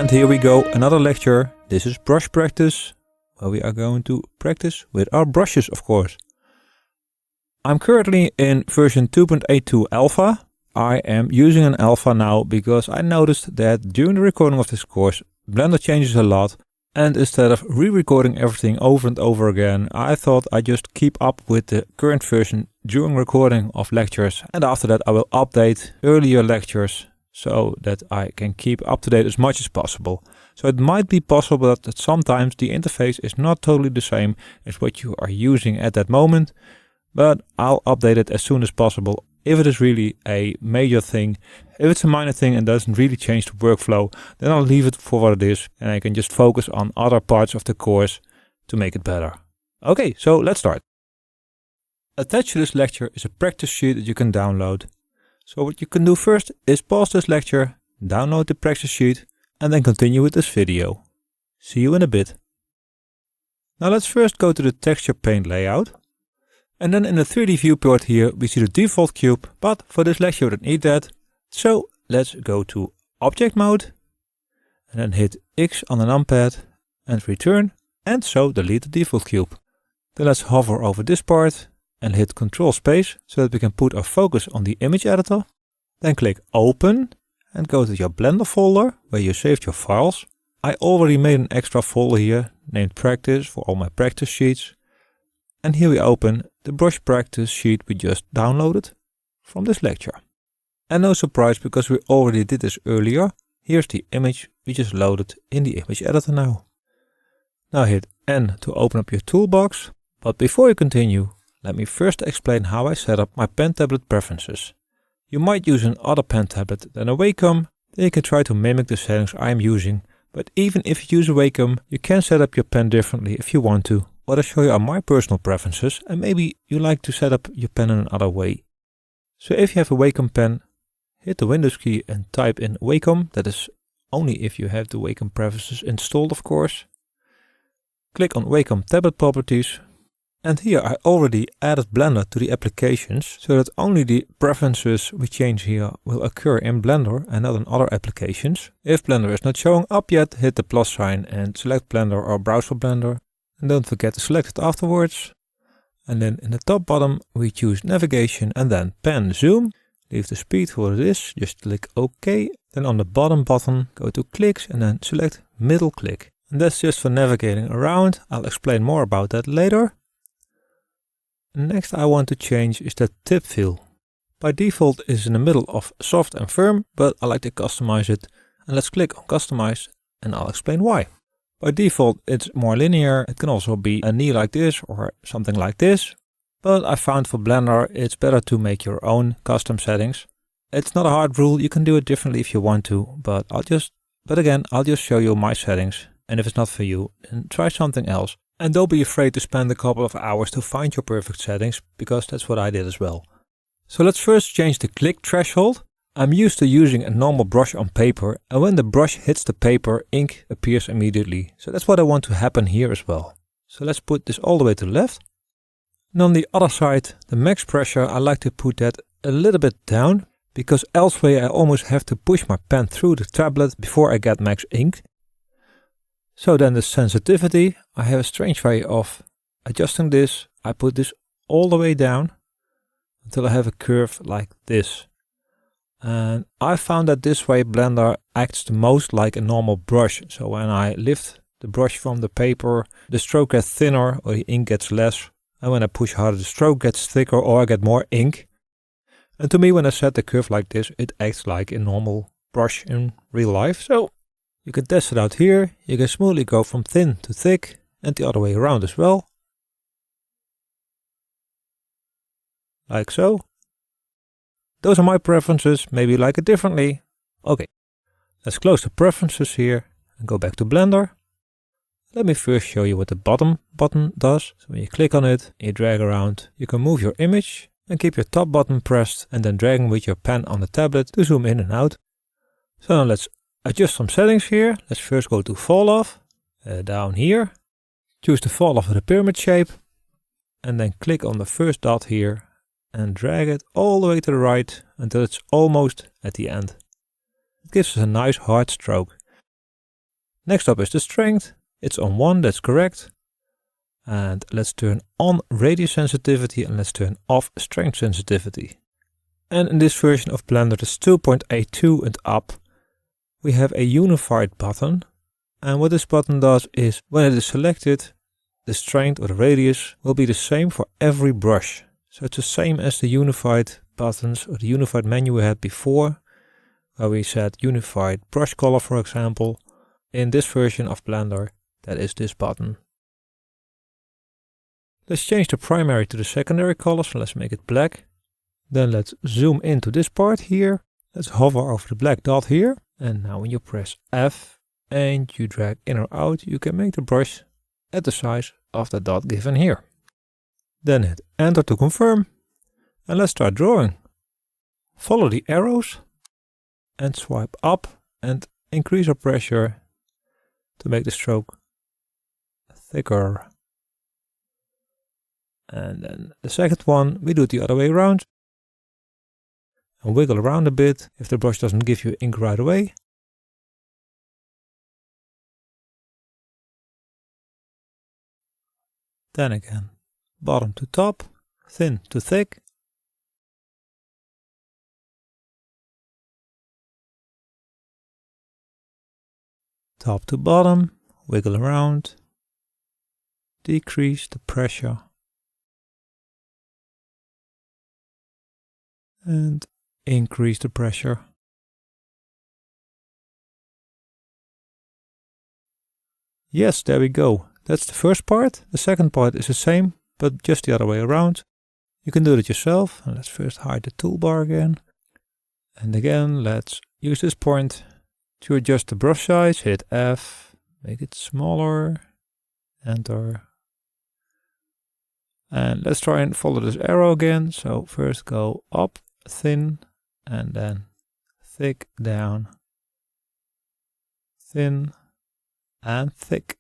And here we go, another lecture. This is brush practice, where we are going to practice with our brushes, of course. I'm currently in version 2.82 alpha. I am using an alpha now because I noticed that during the recording of this course, Blender changes a lot. And instead of re-recording everything over and over again, I thought I'd just keep up with the current version during recording of lectures. And after that I will update earlier lectures so that I can keep up to date as much as possible. So it might be possible that sometimes the interface is not totally the same as what you are using at that moment. But I'll update it as soon as possible if it is really a major thing. If it's a minor thing and doesn't really change the workflow, then I'll leave it for what it is and I can just focus on other parts of the course to make it better. Okay, so let's start. Attached to this lecture is a practice sheet that you can download. So what you can do first is pause this lecture, download the practice sheet and then continue with this video. See you in a bit. Now let's first go to the texture paint layout. And then in the 3D viewport here we see the default cube, but for this lecture we don't need that. So let's go to object mode and then hit X on the numpad and return, and so delete the default cube. Then let's hover over this part and hit Control Space so that we can put our focus on the image editor. Then click Open and go to your Blender folder where you saved your files. I already made an extra folder here named Practice for all my practice sheets. And here we open the brush practice sheet we just downloaded from this lecture. And no surprise, because we already did this earlier, here's the image we just loaded in the image editor now. Now hit N to open up your toolbox. But before you continue, let me first explain how I set up my pen tablet preferences. You might use another pen tablet than a Wacom, then you can try to mimic the settings I am using. But even if you use a Wacom, you can set up your pen differently if you want to. What I show you are my personal preferences, and maybe you like to set up your pen in another way. So if you have a Wacom pen, hit the Windows key and type in Wacom. That is only if you have the Wacom preferences installed, of course. Click on Wacom tablet properties. And here I already added Blender to the applications so that only the preferences we change here will occur in Blender and not in other applications. If Blender is not showing up yet, hit the plus sign and select Blender or browse for Blender. And don't forget to select it afterwards. And then in the top bottom we choose navigation and then pen zoom. Leave the speed for what it is, just click OK. Then on the bottom button go to clicks and then select middle click. And that's just for navigating around. I'll explain more about that later. Next I want to change is the tip feel. By default it is in the middle of soft and firm, but I like to customize it. And let's click on customize and I'll explain why. By default it's more linear. It can also be a knee like this or something like this. But I found for Blender it's better to make your own custom settings. It's not a hard rule, you can do it differently if you want to, but I'll just show you my settings. And if it's not for you, then try something else. And don't be afraid to spend a couple of hours to find your perfect settings, because that's what I did as well. So let's first change the click threshold. I'm used to using a normal brush on paper, and when the brush hits the paper, ink appears immediately. So that's what I want to happen here as well. So let's put this all the way to the left. And on the other side, the max pressure, I like to put that a little bit down, because elsewhere I almost have to push my pen through the tablet before I get max ink. So then the sensitivity, I have a strange way of adjusting this. I put this all the way down until I have a curve like this. And I found that this way Blender acts the most like a normal brush. So when I lift the brush from the paper, the stroke gets thinner or the ink gets less. And when I push harder, the stroke gets thicker or I get more ink. And to me, when I set the curve like this, it acts like a normal brush in real life. So you can test it out here. You can smoothly go from thin to thick and the other way around as well. Like so. Those are my preferences. Maybe you like it differently. Okay, let's close the preferences here and go back to Blender. Let me first show you what the bottom button does. So when you click on it, you drag around, you can move your image and keep your top button pressed and then dragging with your pen on the tablet to zoom in and out. So now let's adjust some settings here. Let's first go to fall off, down here. Choose the fall off with the pyramid shape and then click on the first dot here and drag it all the way to the right until it's almost at the end. It gives us a nice hard stroke. Next up is the strength. It's on 1, that's correct. And let's turn on radius sensitivity and let's turn off strength sensitivity. And in this version of Blender that's 2.82 and up, we have a unified button. And what this button does is, when it is selected, the strength or the radius will be the same for every brush. So it's the same as the unified buttons or the unified menu we had before, where we set unified brush color, for example. In this version of Blender, that is this button. Let's change the primary to the secondary color, so let's make it black. Then let's zoom into this part here. Let's hover over the black dot here. And now when you press F and you drag in or out, you can make the brush at the size of the dot given here. Then hit Enter to confirm. And let's start drawing. Follow the arrows and swipe up and increase our pressure to make the stroke thicker. And then the second one, we do it the other way around. And wiggle around a bit if the brush doesn't give you ink right away. Then again, bottom to top, thin to thick. Top to bottom, wiggle around, decrease the pressure, and increase the pressure. Yes, there we go. That's the first part. The second part is the same, but just the other way around. You can do it yourself. And let's first hide the toolbar again. And again, let's use this point to adjust the brush size. Hit F, make it smaller, Enter. And let's try and follow this arrow again. So first go up, thin, and then thick down, thin and thick.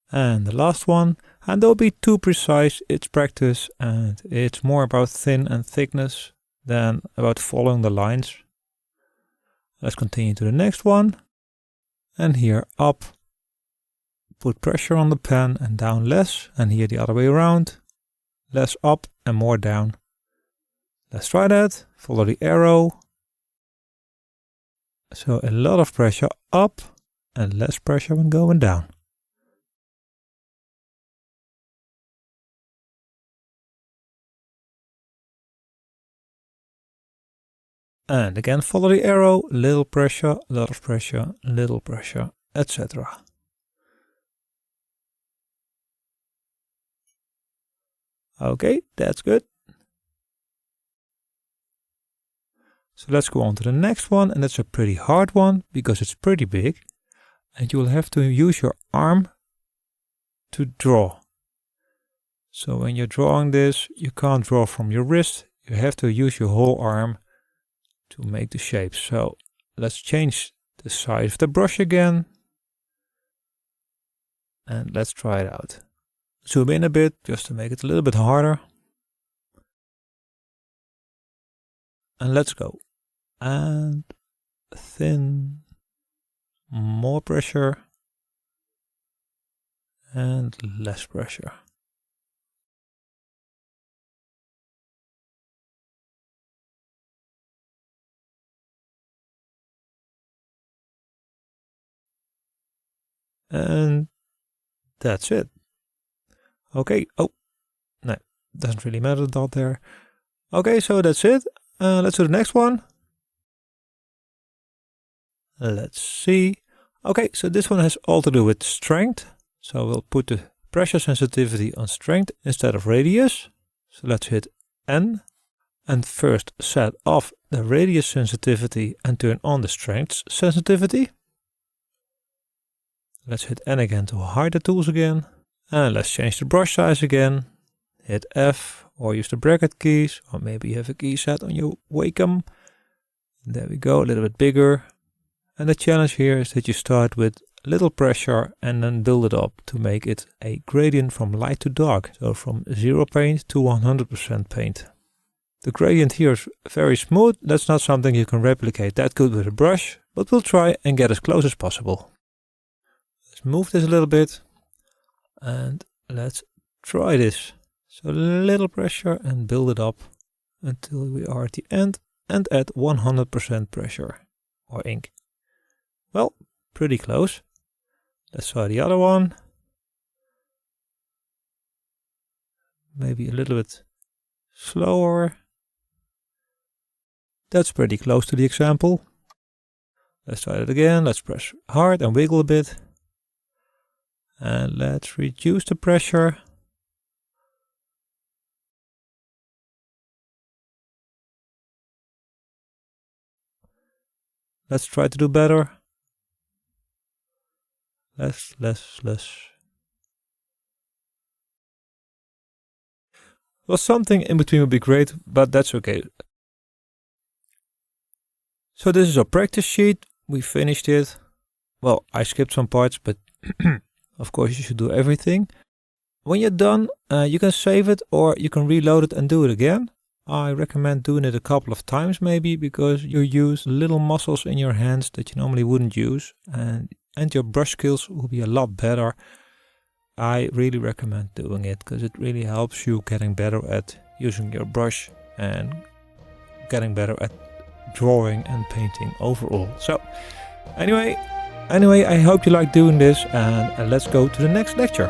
And the last one, and don't be too precise, it's practice and it's more about thin and thickness than about following the lines. Let's continue to the next one. And here up, put pressure on the pen and down less, and here the other way around, less up and more down. Let's try that, follow the arrow. So a lot of pressure up and less pressure when going down. And again, follow the arrow, little pressure, lot of pressure, little pressure, etc. Okay, that's good. So let's go on to the next one, and that's a pretty hard one because it's pretty big. And you will have to use your arm to draw. So when you're drawing this, you can't draw from your wrist. You have to use your whole arm to make the shape. So let's change the size of the brush again. And let's try it out. Zoom in a bit just to make it a little bit harder. And let's go. And thin, more pressure, and less pressure. And that's it. Okay, oh, no, doesn't really matter the dot there. Okay, so that's it. Let's do the next one. Let's see. Okay, so this one has all to do with strength. So we'll put the pressure sensitivity on strength instead of radius. So let's hit N. And first set off the radius sensitivity and turn on the strength sensitivity. Let's hit N again to hide the tools again. And let's change the brush size again. Hit F or use the bracket keys, or maybe you have a key set on your Wacom. There we go, a little bit bigger. And the challenge here is that you start with little pressure and then build it up to make it a gradient from light to dark. So from 0 paint to 100% paint. The gradient here is very smooth. That's not something you can replicate that good with a brush, but we'll try and get as close as possible. Let's move this a little bit and let's try this. So little pressure and build it up until we are at the end and at 100% pressure or ink. Well, pretty close. Let's try the other one. Maybe a little bit slower. That's pretty close to the example. Let's try it again. Let's press hard and wiggle a bit. And let's reduce the pressure. Let's try to do better. Less. Well, something in between would be great, but that's okay. So this is our practice sheet. We finished it. Well, I skipped some parts, but of course you should do everything. When you're done, you can save it or you can reload it and do it again. I recommend doing it a couple of times maybe, because you use little muscles in your hands that you normally wouldn't use, and your brush skills will be a lot better. I really recommend doing it because it really helps you getting better at using your brush and getting better at drawing and painting overall. So anyway, I hope you like doing this, and let's go to the next lecture.